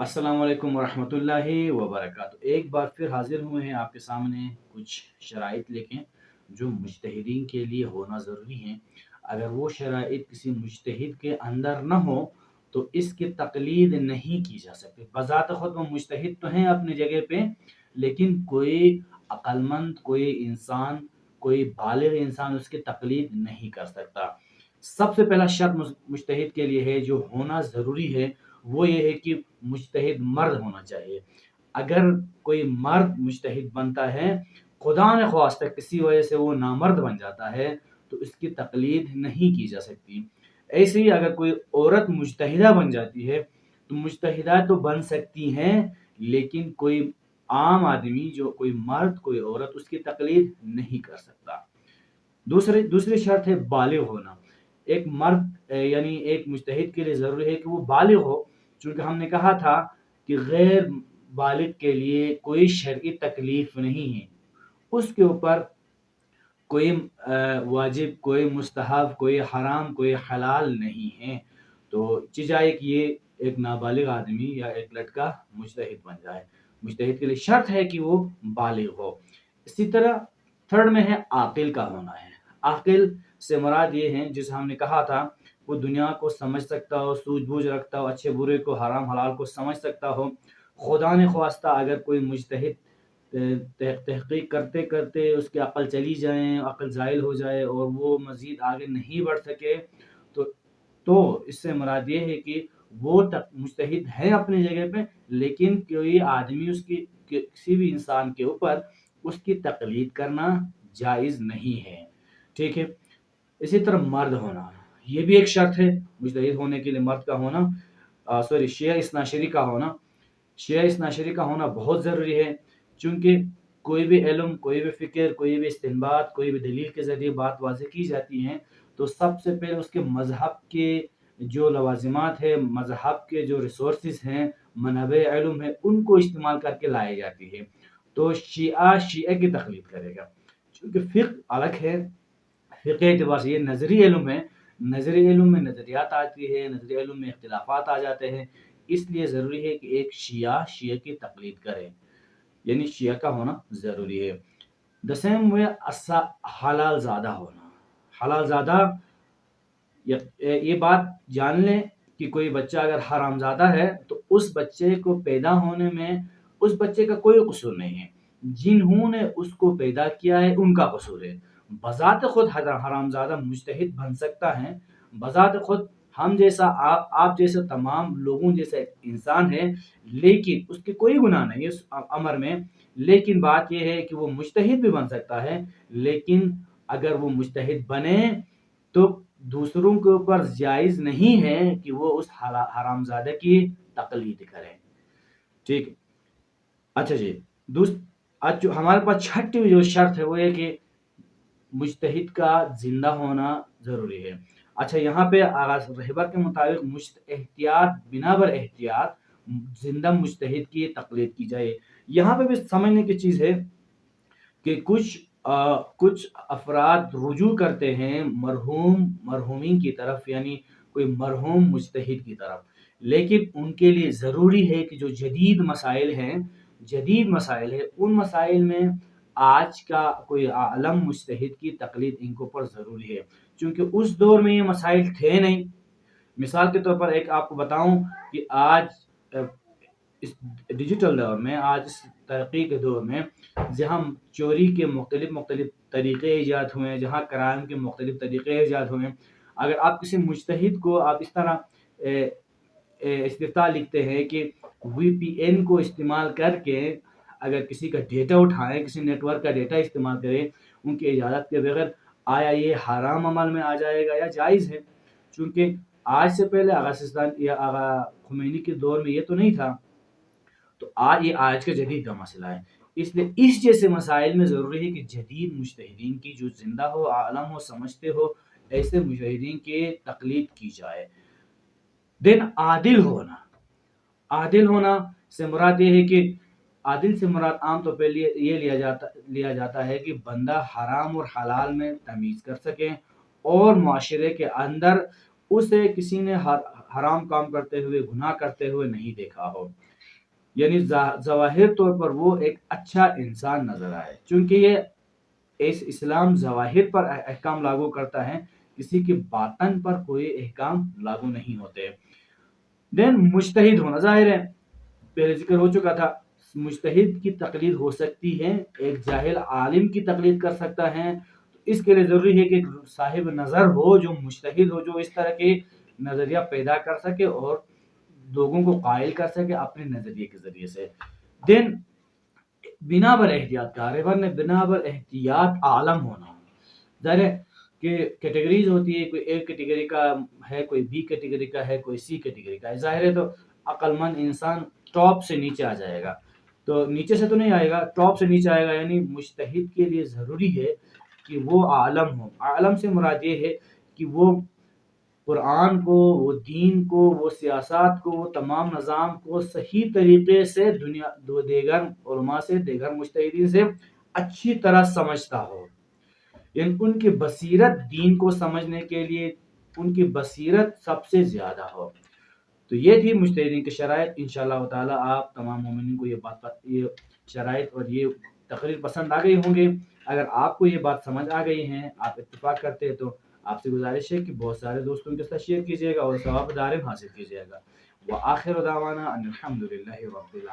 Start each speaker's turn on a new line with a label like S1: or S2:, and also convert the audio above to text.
S1: अस्सलाम वालेकुम वरहमतुल्लाहि वबरकातुहू। एक बार फिर हाजिर हुए हैं आपके सामने कुछ शराइत लेके जो मुज्तहिदीन के लिए होना ज़रूरी हैं। अगर वो शराइत किसी मुज्तहिद के अंदर न हो तो इसकी तक़लीद नहीं की जा सकती। बज़ात ख़ुद वो मुज्तहिद तो हैं अपनी जगह पे, लेकिन कोई अक़लमंद, कोई इंसान, कोई बालिग़ इंसान उसकी तक़लीद नहीं कर सकता। सबसे पहला शर्त मुज्तहिद के लिए है, जो होना ज़रूरी है, वो ये है कि मुज्तहिद मर्द होना चाहिए। अगर कोई मर्द मुज्तहिद बनता है, खुदा न ख़वास्ता किसी वजह से वो नामर्द बन जाता है, तो इसकी तक़लीद नहीं की जा सकती। ऐसे ही अगर कोई औरत मुज्तहिदा बन जाती है, तो मुज्तहिदा तो बन सकती हैं, लेकिन कोई आम आदमी, जो कोई मर्द, कोई औरत, उसकी तक़लीद नहीं कर सकता। दूसरी शर्त है बालिग़ होना। एक मर्द यानी एक मुज्तहिद के लिए ज़रूरी है कि वो बालिग़ हो, चूँकि हमने कहा था कि गैर बालिग़ के लिए कोई शरई तकलीफ़ नहीं है। उसके ऊपर कोई वाजिब, कोई मुस्तहब, कोई हराम, कोई हलाल नहीं है। तो चीज़ाए कि ये एक नाबालिग़ आदमी या एक लड़का मुज्तहिद बन जाए। मुज्तहिद के लिए शर्त है कि वो बालिग़ हो। इसी तरह थर्ड में है आक़िल का होना है। आक़िल से मुराद ये है, जैसे हमने कहा था, वो दुनिया को समझ सकता हो, सूझ-बूझ रखता हो, अच्छे बुरे को, हराम हलाल को समझ सकता हो। खुदा न ख़वास्ता अगर कोई मुज्तहिद तहक़ीक़ करते-करते उसकी अक़ल चली जाए, अक़ल ज़ाइल हो जाए और वो मज़ीद आगे नहीं बढ़ सके, तो इससे मुराद ये है कि वो मुज्तहिद है अपनी जगह पे, लेकिन कोई आदमी उसकी किसी भी इंसान के ऊपर उसकी तक़लीद करना जायज़ नहीं है। ठीक है? इसी तरह मर्द होना, ये भी एक शर्त है मुज्तहिद होने के लिए, मर्द का होना, शिया इस्नाशरी का होना। शिया इस्नाशरी का होना बहुत ज़रूरी है, चूँकि कोई भी इल्म, कोई भी फ़िक्र, कोई भी इस्तिंबात, कोई भी दलील के ज़रिए बात वाज़ेह की जाती है, तो सबसे पहले उसके मज़हब के जो लवाज़िमात है, मज़हब के जो रिसोर्सेज़ हैं, मनबे इल्म है, उनको इस्तेमाल करके लाई जाती है। तो शिया की तक़लीद करेगा, चूँकि फ़िक़्ह अलग है। फ़िक़्ह के एतबार से ये नज़री इल्म है, नज़री इल्म में नज़रियात आती है, नज़री इल्म में इख्तिलाफ़ात आ जाते हैं, इसलिए ज़रूरी है कि एक शिया की तक़लीद करे, यानी शिया का होना ज़रूरी है। द सेम वे हलाल ज़ादा होना। हलाल ज़ादा, ये बात जान लें कि कोई बच्चा अगर हरामज़ादा है, तो उस बच्चे को पैदा होने में उस बच्चे का कोई कसूर नहीं है। जिन्होंने उसको पैदा किया है, उनका कसूर है। बज़ात खुद हरामज़ादा मुज्तहिद बन सकता है। बज़ात खुद हम जैसा, आप जैसे तमाम लोगों जैसा एक इंसान है, लेकिन उसके कोई गुनाह नहीं है उस अमर में। लेकिन बात ये है कि वो मुज्तहिद भी बन सकता है, लेकिन अगर वो मुज्तहिद बने तो दूसरों के ऊपर जायज़ नहीं है कि वो उस हरामज़ादे की तक़लीद करें। ठीक। अच्छा जी, आज जो हमारे पास छठी जो शर्त है, वो ये कि मुज्तहिद का ज़िंदा होना ज़रूरी है। अच्छा, यहाँ पे आगाज़ रहबर के मुताबिक बिना एहतियात ज़िंदा मुज्तहिद की तक़लीद की जाए। यहाँ पे भी समझने की चीज़ है कि कुछ अफ़राद रुजू करते हैं मरहूमीन की तरफ, यानी कोई मरहूम मुज्तहिद की तरफ। लेकिन उनके लिए ज़रूरी है कि जो जदीद मसाइल हैं, उन मसाइल में आज का कोई आलम मुज्तहिद की तक़लीद इनको पर ज़रूरी है, चूँकि उस दौर में ये मसाइल थे नहीं। मिसाल के तौर पर एक आपको बताऊँ कि आज इस डिजिटल दौर में, आज इस तरक्की के दौर में, जहाँ चोरी के मुख्तलिफ तरीक़े ईजाद हुए हैं, जहाँ क्राइम के मुख्तलिफ तरीक़े ईजाद हुए हैं, अगर आप किसी मुज्तहिद को आप इस तरह इस्तिफ़्ता लिखते हैं कि वीपीएन को इस्तेमाल करके अगर किसी का डेटा उठाएँ, किसी नेटवर्क का डेटा इस्तेमाल करें उनकी इजाज़त के बगैर, आया ये हराम अमल में आ जाएगा या जायज़ है? चूँकि आज से पहले आगा सिस्तान या आगा खुमैनी के दौर में ये तो नहीं था। तो ये आज का जदीद का मसला है। इसलिए इस जैसे मसाइल में ज़रूरी है कि जदीद मुज्तहिदीन की जो ज़िंदा हो, आलम हो, समझते हो, ऐसे मुज्तहिदीन की तक़लीद की जाए। देन आदिल होना। आदिल होना से मुराद ये है कि आदिल से मुराद आम तौर पे ये लिया जाता है कि बंदा हराम और हलाल में तमीज़ कर सके और मुआशरे के अंदर उसे किसी ने हराम काम करते हुए, गुनाह करते हुए नहीं देखा हो। یعنی ظواہر طور پر وہ ایک اچھا انسان نظر آئے، چونکہ یہ اسلام ظواہر پر احکام لاگو کرتا ہے، کسی کے باطن پر کوئی احکام لاگو نہیں ہوتے۔ دین مجتہد ہونا، ظاہر ہے پہلے ذکر ہو چکا تھا، مجتہد کی تقلید ہو سکتی ہے، ایک جاہل عالم کی تقلید کر سکتا ہے، تو اس کے لیے ضروری ہے کہ صاحب نظر ہو، جو مجتہد ہو، جو اس طرح کے نظریہ پیدا کر سکے اور لوگوں کو قائل کر سکے اپنے نظریے کے ذریعے سے۔ دین بنا بر احتیاط کا ریبر نے بنا بر احتیاط عالم ہونا، ظاہر ہے کہ کیٹیگریز ہوتی ہے، کوئی ایک کیٹیگری کا ہے، کوئی بی کیٹیگری کا ہے، کوئی سی کیٹیگری کا ہے، ظاہر ہے تو عقل مند انسان ٹاپ سے نیچے آ جائے گا، تو نیچے سے تو نہیں آئے گا، ٹاپ سے نیچے آئے گا، یعنی مجتہد کے لیے ضروری ہے کہ وہ عالم ہو۔ عالم سے مراد یہ ہے کہ وہ قرآن کو، وہ دین کو، وہ سیاست کو، وہ تمام نظام کو صحیح طریقے سے دنیا دیگر علماء سے، دیگر مجتہدین سے اچھی طرح سمجھتا ہو، یعنی ان کی بصیرت دین کو سمجھنے کے لیے ان کی بصیرت سب سے زیادہ ہو۔ تو یہ تھی مجتہدین کی شرائط۔ انشاءاللہ تعالی آپ تمام مومنین کو یہ شرائط اور یہ تقریر پسند آ گئی ہوں گے۔ اگر آپ کو یہ بات سمجھ آ گئی ہیں، آپ اتفاق کرتے ہیں، تو آپ سے گزارش ہے کہ بہت سارے دوستوں کے ساتھ شیئر کیجیے گا اور ثواب دار حاصل کیجیے گا۔ وآخر دعوانا ان الحمد للہ رب العالمین۔